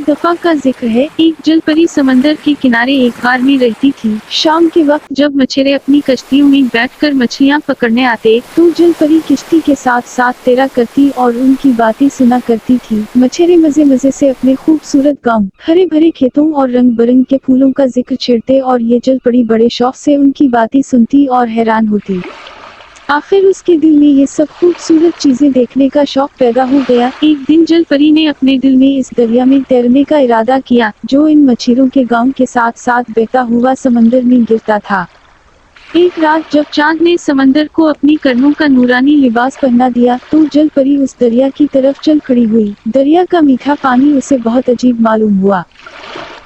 दफा का जिक्र है, एक जल परी समंदर के किनारे एक गार में रहती थी। शाम के वक्त जब मछेरे अपनी कश्तियों में बैठकर मछलियां पकड़ने आते तो जल परी किश्ती के साथ साथ तैरा करती और उनकी बातें सुना करती थी। मछेरे मजे मजे से अपने खूबसूरत गांव, हरे भरे खेतों और रंग बिरंग के फूलों का जिक्र छेड़ते और ये जल परी बड़े शौक से उनकी बातें सुनती और हैरान होती। आखिर उसके दिल में ये सब खूबसूरत चीजें देखने का शौक पैदा हो गया। एक दिन जल परी ने अपने दिल में इस दरिया में तैरने का इरादा किया जो इन मछलियों के गांव के साथ साथ बहता हुआ समंदर में गिरता था। एक रात जब चांद ने समंदर को अपनी किरणों का नूरानी लिबास पहना दिया तो जल परी उस दरिया की तरफ चल खड़ी हुई। दरिया का मीठा पानी उसे बहुत अजीब मालूम हुआ,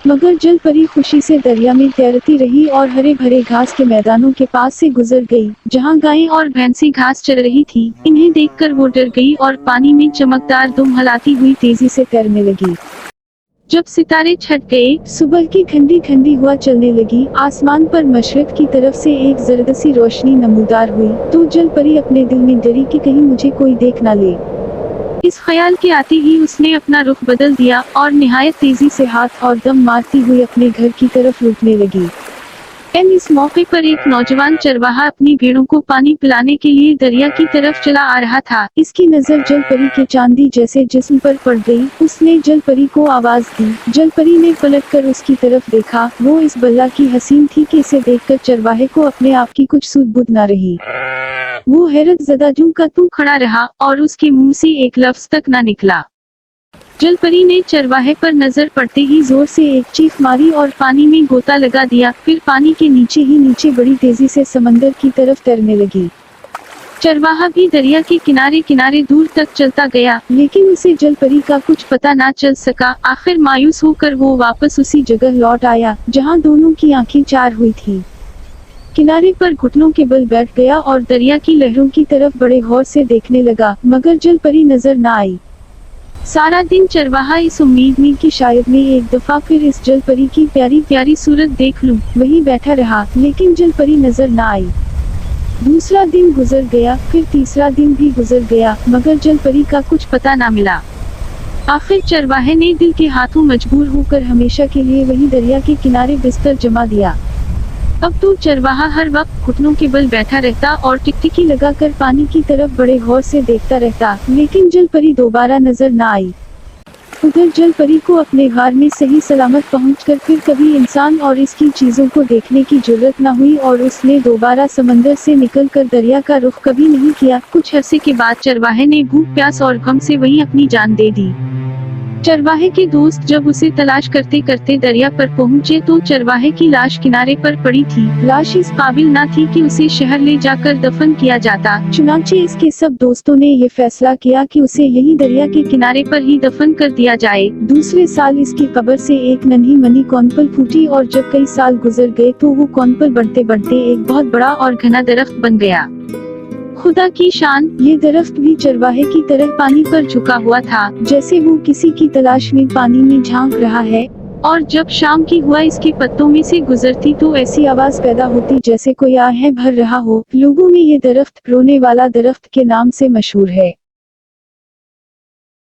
मगर जल परी खुशी से दरिया में तैरती रही और हरे भरे घास के मैदानों के पास से गुजर गई जहां गायें और भैंसें घास चर रही थी। इन्हें देखकर वो डर गई और पानी में चमकदार दुम हिलाती हुई तेजी से तैरने लगी। जब सितारे छट गए, सुबह की ठंडी ठंडी हवा चलने लगी, आसमान पर मशरिक की तरफ से एक जरदसी रोशनी नमूदार हुई तो जल परी अपने दिल में डरी कि कहीं मुझे कोई देख न ले। इस ख्याल के आते ही उसने अपना रुख बदल दिया और निहायत तेजी से हाथ और दम मारती हुई अपने घर की तरफ लुढ़कने लगी। इस मौके पर एक नौजवान चरवाहा अपनी भेड़ों को पानी पिलाने के लिए दरिया की तरफ चला आ रहा था। इसकी नजर जल परी के चांदी जैसे जिस्म पर पड़ गई। उसने जल परी को आवाज दी। जल परी ने पलटकर उसकी तरफ देखा। वो इस बल्ला की हसीन थी कि इसे देखकर चरवाहे को अपने आप की कुछ सूझ बूझ न रही। वो हैरत ज़दा जूं का त्यों खड़ा रहा और उसके मुंह से एक लफ्ज तक न निकला। जल परी ने चरवाहे पर नजर पड़ते ही जोर से एक चीख मारी और पानी में गोता लगा दिया। फिर पानी के नीचे ही नीचे बड़ी तेजी से समंदर की तरफ तैरने लगी। चरवाहा भी दरिया के किनारे किनारे दूर तक चलता गया, लेकिन उसे जल परी का कुछ पता ना चल सका। आखिर मायूस होकर वो वापस उसी जगह लौट आया जहाँ दोनों की आंखें चार हुई थी। किनारे पर घुटनों के बल बैठ गया और दरिया की लहरों की तरफ बड़े गौर से देखने लगा, मगर जल परी नजर न आई। सारा दिन चरवाहा इस उम्मीद में कि शायद मैं एक दफा फिर इस जल परी की प्यारी प्यारी सूरत देख लूं, वहीं बैठा रहा, लेकिन जल परी नजर न आई। दूसरा दिन गुजर गया, फिर तीसरा दिन भी गुजर गया, मगर जल परी का कुछ पता न मिला। आखिर चरवाहे ने दिल के हाथों मजबूर होकर हमेशा के लिए वही दरिया के किनारे बिस्तर जमा दिया। अब तो चरवाहा हर वक्त घुटनों के बल बैठा रहता और टिकटिकी लगाकर पानी की तरफ बड़े गौर से देखता रहता, लेकिन जल परी दोबारा नजर न आई। उधर जल परी को अपने गार में सही सलामत पहुंचकर फिर कभी इंसान और इसकी चीजों को देखने की जरूरत न हुई और उसने दोबारा समंदर से निकलकर दरिया का रुख कभी नहीं किया। कुछ अरसे के बाद चरवाहे ने भूख प्यास और गम से वहीं अपनी जान दे दी। चरवाहे के दोस्त जब उसे तलाश करते करते दरिया पर पहुंचे तो चरवाहे की लाश किनारे पर पड़ी थी। लाश इस काबिल न थी कि उसे शहर ले जाकर दफन किया जाता। चुनांचे इसके सब दोस्तों ने ये फैसला किया कि उसे यही दरिया के किनारे पर ही दफन कर दिया जाए। दूसरे साल इसकी कब्र से एक नन्ही मनी कौनपल फूटी और जब कई साल गुजर गए तो वो कौनपल बढ़ते बढ़ते एक बहुत बड़ा और घना दरख्त बन गया। खुदा की शान, ये दरख्त भी चरवाहे की तरह पानी पर झुका हुआ था, जैसे वो किसी की तलाश में पानी में झांक रहा है। और जब शाम की हुआ इसके पत्तों में से गुजरती तो ऐसी आवाज पैदा होती जैसे कोई आहें भर रहा हो। लोगों में ये दरख्त रोने वाला दरख्त के नाम से मशहूर है।